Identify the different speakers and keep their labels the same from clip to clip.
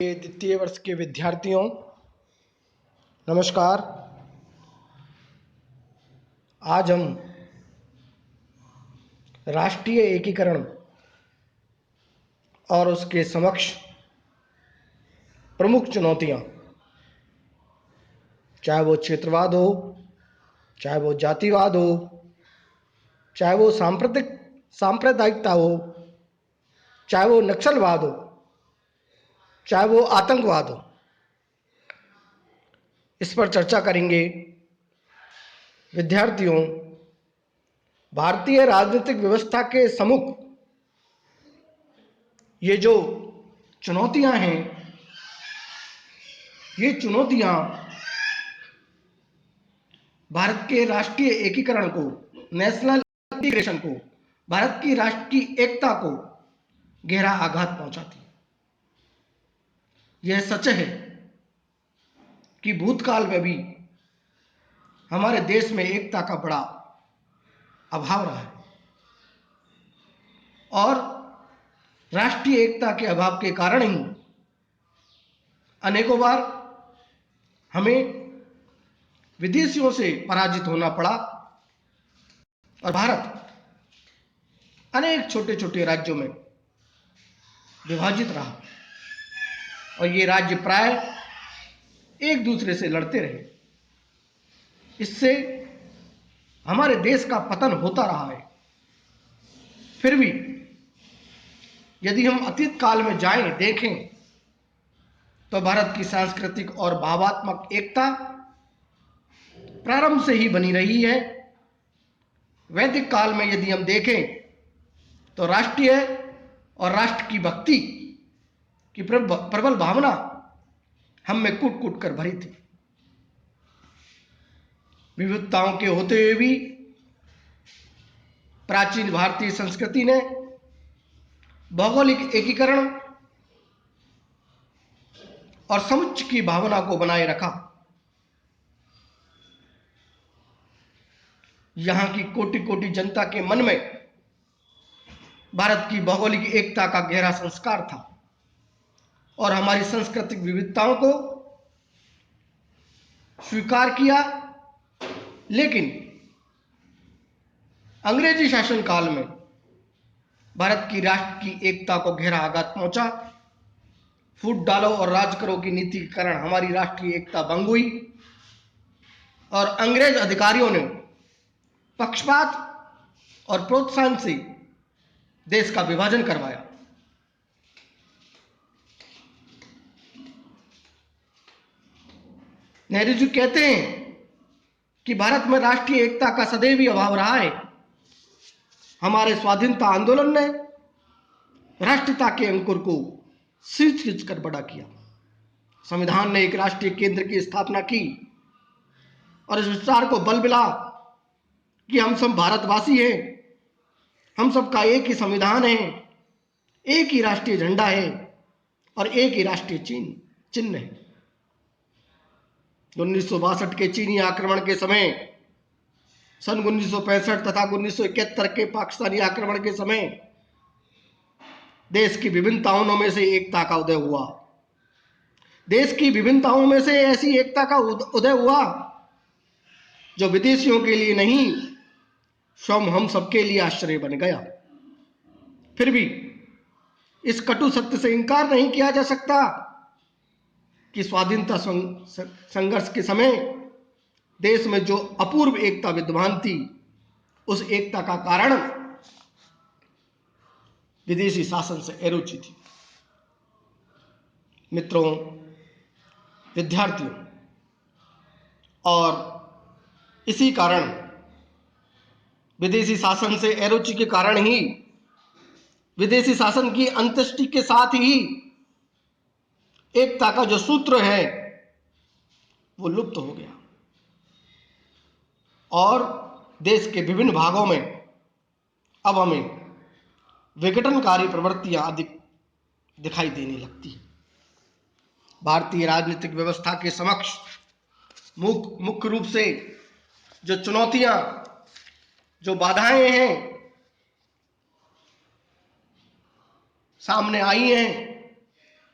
Speaker 1: द्वितीय वर्ष के विद्यार्थियों, नमस्कार। आज हम राष्ट्रीय एकीकरण और उसके समक्ष प्रमुख चुनौतियां, चाहे वो क्षेत्रवाद हो, चाहे वो जातिवाद हो, चाहे वो सांप्रदायिकता हो, चाहे वो नक्सलवाद हो, चाहे वो आतंकवाद हो, इस पर चर्चा करेंगे। विद्यार्थियों, भारतीय राजनीतिक व्यवस्था के सम्मुख ये जो चुनौतियां हैं, ये चुनौतियां भारत के राष्ट्रीय एकीकरण को, नेशनल इंटीग्रेशन को, भारत की राष्ट्र की एकता को गहरा आघात पहुंचाती है। यह सच है कि भूतकाल में भी हमारे देश में एकता का बड़ा अभाव रहा है और राष्ट्रीय एकता के अभाव के कारण ही अनेकों बार हमें विदेशियों से पराजित होना पड़ा और भारत अनेक छोटे छोटे राज्यों में विभाजित रहा और ये राज्य प्राय एक दूसरे से लड़ते रहे। इससे हमारे देश का पतन होता रहा है। फिर भी यदि हम अतीत काल में जाएं, देखें, तो भारत की सांस्कृतिक और भावात्मक एकता प्रारंभ से ही बनी रही है। वैदिक काल में यदि हम देखें तो राष्ट्रीय और राष्ट्र की भक्ति की प्रबल भावना हम में कूट कूट कर भरी थी। विविधताओं के होते हुए भी प्राचीन भारतीय संस्कृति ने भौगोलिक एकीकरण और समुच्चय की भावना को बनाए रखा। यहां की कोटि कोटि जनता के मन में भारत की भौगोलिक एकता का गहरा संस्कार था और हमारी सांस्कृतिक विविधताओं को स्वीकार किया। लेकिन अंग्रेजी शासन काल में भारत की राष्ट्र की एकता को गहरा आघात पहुंचा। फूट डालो और राज करो की नीति के कारण हमारी राष्ट्रीय एकता भंग हुई और अंग्रेज अधिकारियों ने पक्षपात और प्रोत्साहन से देश का विभाजन करवाया। नेहरू जी कहते हैं कि भारत में राष्ट्रीय एकता का सदैव ही अभाव रहा है। हमारे स्वाधीनता आंदोलन ने राष्ट्रीयता के अंकुर को सींच खींच कर बड़ा किया। संविधान ने एक राष्ट्रीय केंद्र की स्थापना की और इस विचार को बल मिला कि हम सब भारतवासी हैं, हम सबका एक ही संविधान है, एक ही राष्ट्रीय झंडा है और एक ही राष्ट्रीय चिन्ह है। 1962 के चीनी आक्रमण के समय, सन 1965 तथा 1971 के पाकिस्तानी आक्रमण के समय देश की विभिन्नताओं में से एकता का उदय हुआ। देश की विभिन्नताओं में से ऐसी एकता का उदय हुआ जो विदेशियों के लिए नहीं, स्वयं हम सबके लिए आश्चर्य बन गया। फिर भी इस कटु सत्य से इनकार नहीं किया जा सकता कि स्वाधीनता संघर्ष के समय देश में जो अपूर्व एकता विद्यमान थी, उस एकता का कारण विदेशी शासन से अरुचि थी। मित्रों, विद्यार्थियों, और इसी कारण विदेशी शासन से अरुचि के कारण ही विदेशी शासन की अंत्येष्टि के साथ ही एकता का जो सूत्र है वो लुप्त हो गया और देश के विभिन्न भागों में अब हमें विघटनकारी प्रवृत्तियां अधिक दिखाई देने लगती हैं। भारतीय राजनीतिक व्यवस्था के समक्ष मुख्य रूप से जो चुनौतियां, जो बाधाएं हैं सामने आई हैं,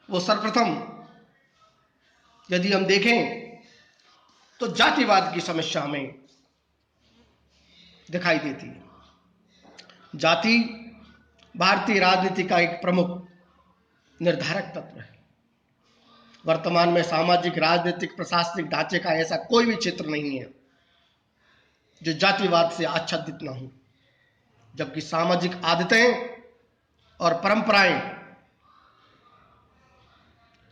Speaker 1: वो सर्वप्रथम यदि हम देखें तो जातिवाद की समस्या हमें दिखाई देती है। जाति भारतीय राजनीति का एक प्रमुख निर्धारक तत्व है। वर्तमान में सामाजिक, राजनीतिक, प्रशासनिक ढांचे का ऐसा कोई भी क्षेत्र नहीं है जो जातिवाद से आच्छादित न हो, जबकि सामाजिक आदतें और परंपराएं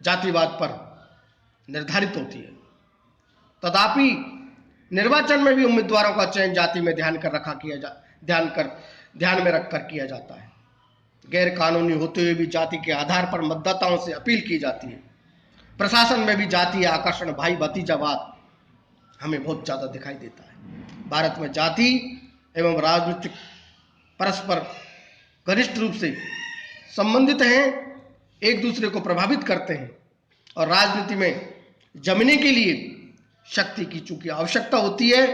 Speaker 1: जातिवाद पर निर्धारित होती है। तथापि निर्वाचन में भी उम्मीदवारों का चयन जाति में ध्यान में रखकर किया जाता है। गैर कानूनी होते हुए भी जाति के आधार पर मतदाताओं से अपील की जाती है। प्रशासन में भी जातीय आकर्षण, भाई भतीजावाद हमें बहुत ज्यादा दिखाई देता है। भारत में जाति एवं राजनीतिक परस्पर घनिष्ठ रूप से संबंधित हैं, एक दूसरे को प्रभावित करते हैं और राजनीति में जमने के लिए शक्ति की चूंकि आवश्यकता होती है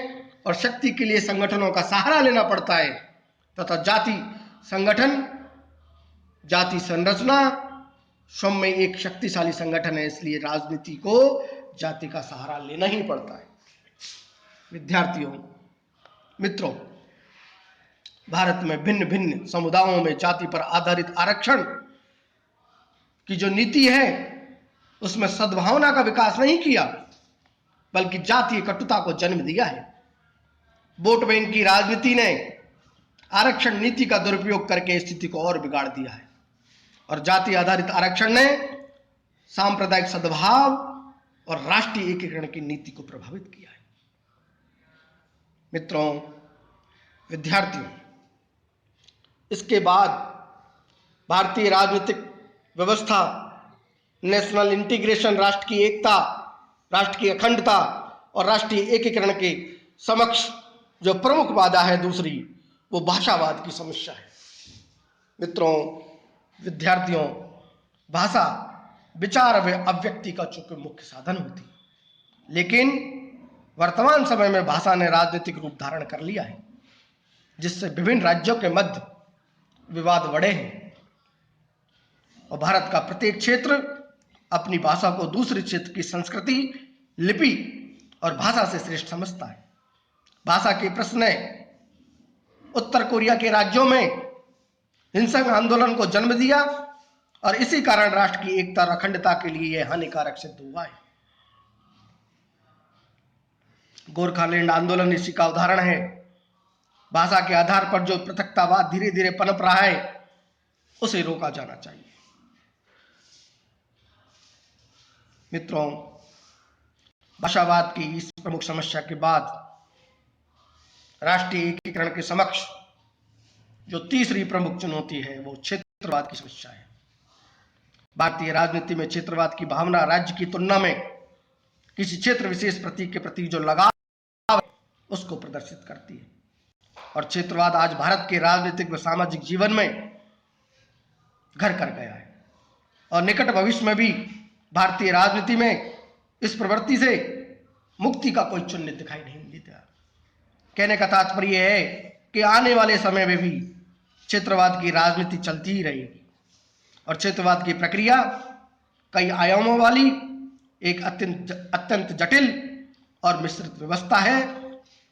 Speaker 1: और शक्ति के लिए संगठनों का सहारा लेना पड़ता है तथा जाति संगठन, जाति संरचना स्वयं में एक शक्तिशाली संगठन है, इसलिए राजनीति को जाति का सहारा लेना ही पड़ता है। विद्यार्थियों, मित्रों, भारत में भिन्न भिन्न समुदायों में जाति पर आधारित आरक्षण की जो नीति है उसमें सद्भावना का विकास नहीं किया, बल्कि जातीय कटुता को जन्म दिया है। वोट बैंक की राजनीति ने आरक्षण नीति का दुरुपयोग करके स्थिति को और बिगाड़ दिया है और जाति आधारित आरक्षण ने सांप्रदायिक सद्भाव और राष्ट्रीय एकीकरण की नीति को प्रभावित किया है। मित्रों, विद्यार्थियों, इसके बाद भारतीय राजनीतिक व्यवस्था नेशनल इंटीग्रेशन, राष्ट्र की एकता, राष्ट्र की अखंडता और राष्ट्रीय एकीकरण के समक्ष जो प्रमुख बाधा है दूसरी, वो भाषावाद की समस्या है। मित्रों, विद्यार्थियों, भाषा विचार व अभिव्यक्ति का चूंकि मुख्य साधन होती है, लेकिन वर्तमान समय में भाषा ने राजनीतिक रूप धारण कर लिया है, जिससे विभिन्न राज्यों के मध्य विवाद बढ़े हैं और भारत का प्रत्येक क्षेत्र अपनी भाषा को दूसरे क्षेत्र की संस्कृति, लिपि और भाषा से श्रेष्ठ समझता है। भाषा के प्रश्न ने उत्तर कोरिया के राज्यों में हिंसक आंदोलन को जन्म दिया और इसी कारण राष्ट्र की एकता और अखंडता के लिए यह हानिकारक सिद्ध हुआ है। गोरखालैंड आंदोलन इसी का उदाहरण है। भाषा के आधार पर जो पृथकतावाद धीरे धीरे पनप रहा है उसे रोका जाना चाहिए। मित्रों, भाषावाद की इस प्रमुख समस्या के बाद राष्ट्रीय एकीकरण के समक्ष जो तीसरी प्रमुख चुनौती है वो क्षेत्रवाद की समस्या है। भारतीय राजनीति में क्षेत्रवाद की भावना राज्य की तुलना में किसी क्षेत्र विशेष प्रतीक के प्रति जो लगाव है उसको प्रदर्शित करती है और क्षेत्रवाद आज भारत के राजनीतिक व सामाजिक जीवन में घर कर गया है और निकट भविष्य में भी भारतीय राजनीति में इस प्रवृत्ति से मुक्ति का कोई चिन्ह दिखाई नहीं देता। कहने का तात्पर्य है कि आने वाले समय में भी क्षेत्रवाद की राजनीति चलती ही रहेगी और क्षेत्रवाद की प्रक्रिया कई आयामों वाली एक अत्यंत जटिल और मिश्रित व्यवस्था है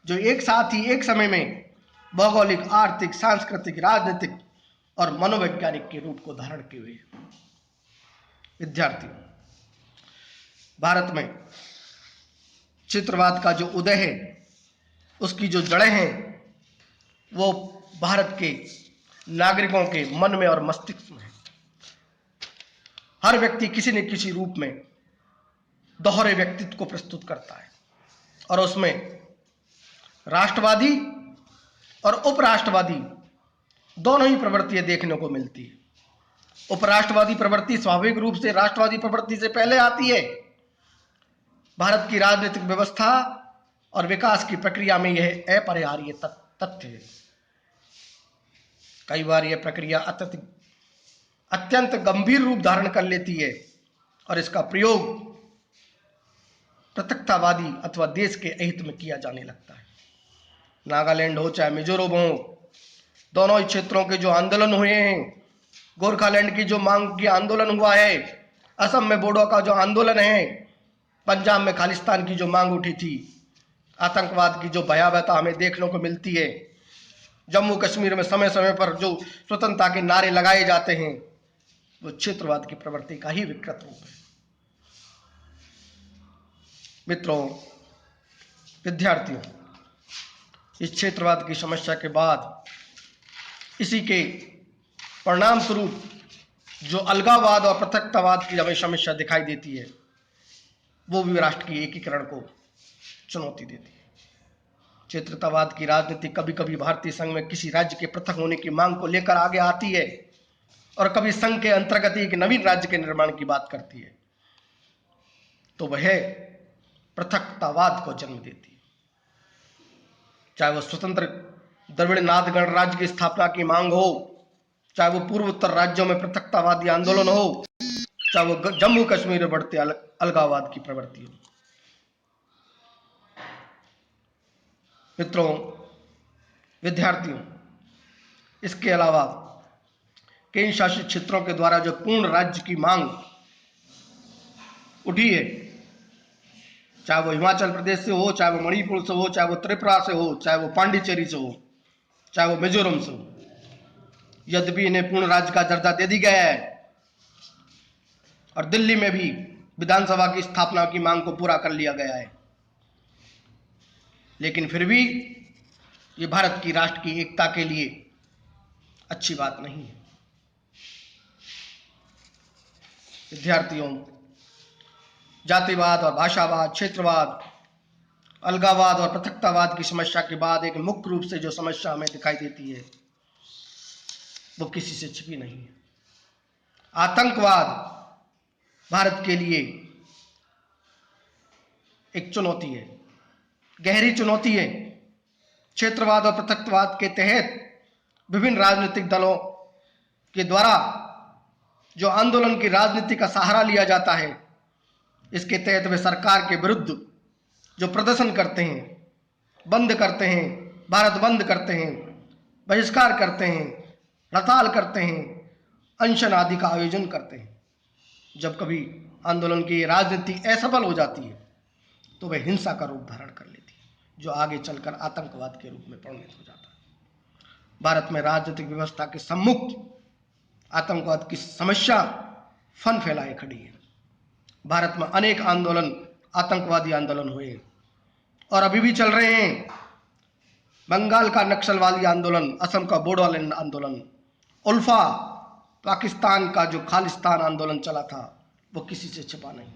Speaker 1: जो एक साथ ही एक समय में भौगोलिक, आर्थिक, सांस्कृतिक, राजनीतिक और मनोवैज्ञानिक के रूप को धारण किए हुए। विद्यार्थियों, भारत में क्षेत्रवाद का जो उदय है उसकी जो जड़ें हैं वो भारत के नागरिकों के मन में और मस्तिष्क में है। हर व्यक्ति किसी न किसी रूप में दोहरे व्यक्तित्व को प्रस्तुत करता है और उसमें राष्ट्रवादी और उपराष्ट्रवादी दोनों ही प्रवृत्तियां देखने को मिलती है। उपराष्ट्रवादी प्रवृत्ति स्वाभाविक रूप से राष्ट्रवादी प्रवृत्ति से पहले आती है। भारत की राजनीतिक व्यवस्था और विकास की प्रक्रिया में यह अपरिहार्य तथ्य है। कई बार यह प्रक्रिया अत्यंत गंभीर रूप धारण कर लेती है और इसका प्रयोग पृथकतावादी अथवा देश के अहित में किया जाने लगता है। नागालैंड हो चाहे मिजोरम हो, दोनों ही क्षेत्रों के जो आंदोलन हुए हैं, गोरखालैंड की जो मांग की आंदोलन हुआ है, असम में बोडो का जो आंदोलन है, पंजाब में खालिस्तान की जो मांग उठी थी, आतंकवाद की जो भयावहता हमें देखने को मिलती है, जम्मू कश्मीर में समय समय पर जो स्वतंत्रता के नारे लगाए जाते हैं, वो क्षेत्रवाद की प्रवृत्ति का ही विकृत रूप है। मित्रों, विद्यार्थियों, इस क्षेत्रवाद की समस्या के बाद इसी के परिणाम स्वरूप जो अलगाववाद और पृथकतावाद की हमें समस्या दिखाई देती है, वो भी राष्ट्र की एकीकरण को चुनौती देती है। क्षेत्रतावाद की राजनीति कभी कभी भारतीय संघ में किसी राज्य के पृथक होने की मांग को लेकर आगे आती है और कभी संघ के अंतर्गत एक नवीन राज्य के निर्माण की बात करती है, तो वह पृथकतावाद को जन्म देती है। चाहे वो स्वतंत्र द्रविड़ नाथ गणराज्य की स्थापना की मांग हो, चाहे वो पूर्वोत्तर राज्यों में पृथकतावादी आंदोलन हो, चाहे वो जम्मू कश्मीर में बढ़ते अलगाववाद की प्रवृत्ति हो। मित्रों, विद्यार्थियों, इसके अलावा केंद्र शासित क्षेत्रों के द्वारा जो पूर्ण राज्य की मांग उठी है, चाहे वो हिमाचल प्रदेश से हो, चाहे वो मणिपुर से हो, चाहे वो त्रिपुरा से हो, चाहे वो पांडिचेरी से हो, चाहे वो मिजोरम से हो, यद्यपि इन्हें पूर्ण राज्य का दर्जा दे दी गया है और दिल्ली में भी विधानसभा की स्थापना की मांग को पूरा कर लिया गया है, लेकिन फिर भी ये भारत की राष्ट्र की एकता के लिए अच्छी बात नहीं है। विद्यार्थियों, जातिवाद और भाषावाद, क्षेत्रवाद, अलगाववाद और पृथकतावाद की समस्या के बाद एक मुख्य रूप से जो समस्या हमें दिखाई देती है, वो किसी से छिपी नहीं है। आतंकवाद भारत के लिए एक चुनौती है, गहरी चुनौती है। क्षेत्रवाद और पृथकवाद के तहत विभिन्न राजनीतिक दलों के द्वारा जो आंदोलन की राजनीति का सहारा लिया जाता है, इसके तहत वे सरकार के विरुद्ध जो प्रदर्शन करते हैं, बंद करते हैं, भारत बंद करते हैं, बहिष्कार करते हैं, हड़ताल करते हैं, अनशन आदि का आयोजन करते हैं। जब कभी आंदोलन की राजनीति असफल हो जाती है तो वह हिंसा का रूप धारण कर लेती है, जो आगे चलकर आतंकवाद के रूप में परिणत हो जाता है। भारत में राजनीतिक व्यवस्था के सम्मुख आतंकवाद की समस्या फन फैलाए खड़ी है। भारत में अनेक आंदोलन, आतंकवादी आंदोलन हुए और अभी भी चल रहे हैं। बंगाल का नक्सलवादी आंदोलन, असम का बोडोलैंड आंदोलन, उल्फा पाकिस्तान का जो खालिस्तान आंदोलन चला था, वो किसी से छिपा नहीं।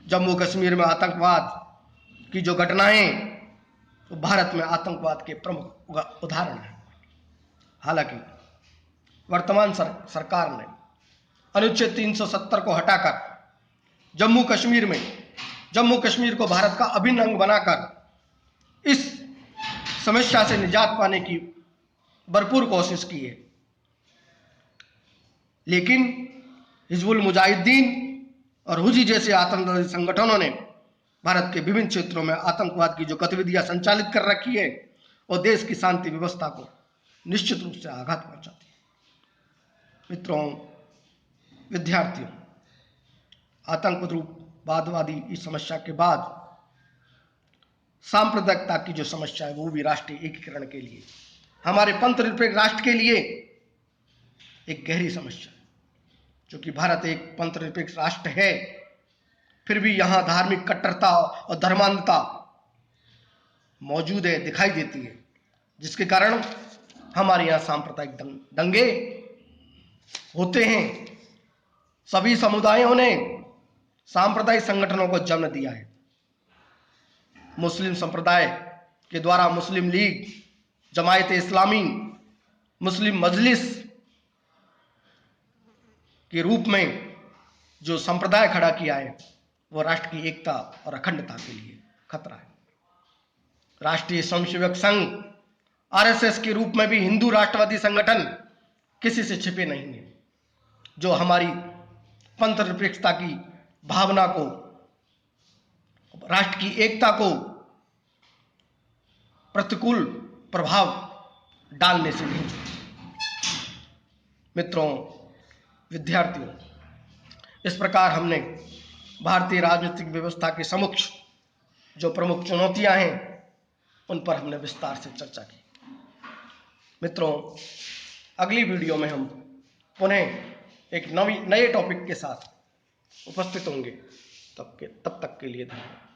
Speaker 1: जम्मू कश्मीर में आतंकवाद की जो घटनाएं, वो भारत में आतंकवाद के प्रमुख उदाहरण हैं। हालांकि वर्तमान सरकार ने अनुच्छेद 370 को हटाकर जम्मू कश्मीर को भारत का अभिन्न अंग बनाकर इस समस्या से निजात पाने की भरपूर कोशिश की है, लेकिन हिजबुल मुजाहिदीन और हुजी जैसे आतंकवादी संगठनों ने भारत के विभिन्न क्षेत्रों में आतंकवाद की जो गतिविधियां संचालित कर रखी है, वो देश की शांति व्यवस्था को निश्चित रूप से आघात पहुंचाती है। मित्रों, विद्यार्थियों, आतंकवादवादी इस समस्या के बाद सांप्रदायिकता की जो समस्या है, वो भी राष्ट्रीय एकीकरण के लिए, हमारे पंथनिरपेक्ष राष्ट्र के लिए एक गहरी समस्या है। क्योंकि भारत एक पंथनिरपेक्ष राष्ट्र है, फिर भी यहां धार्मिक कट्टरता और धर्मांधता मौजूद है, दिखाई देती है, जिसके कारण हमारे यहाँ सांप्रदायिक दंगे होते हैं। सभी समुदायों ने सांप्रदायिक संगठनों को जन्म दिया है। मुस्लिम संप्रदाय के द्वारा मुस्लिम लीग, जमायत इस्लामी, मुस्लिम मजलिस के रूप में जो संप्रदाय खड़ा किया है, वो राष्ट्र की एकता और अखंडता के लिए खतरा है। राष्ट्रीय स्वयंसेवक संघ आरएसएस के रूप में भी हिंदू राष्ट्रवादी संगठन किसी से छिपे नहीं है, जो हमारी पंथनिरपेक्षता की भावना को, राष्ट्र की एकता को प्रतिकूल प्रभाव डालने से नहीं छूटे। मित्रों, विद्यार्थियों, इस प्रकार हमने भारतीय राजनीतिक व्यवस्था के समक्ष जो प्रमुख चुनौतियां हैं उन पर हमने विस्तार से चर्चा की। मित्रों, अगली वीडियो में हम पुनः एक नए टॉपिक के साथ उपस्थित होंगे। तब तक के लिए धन्यवाद।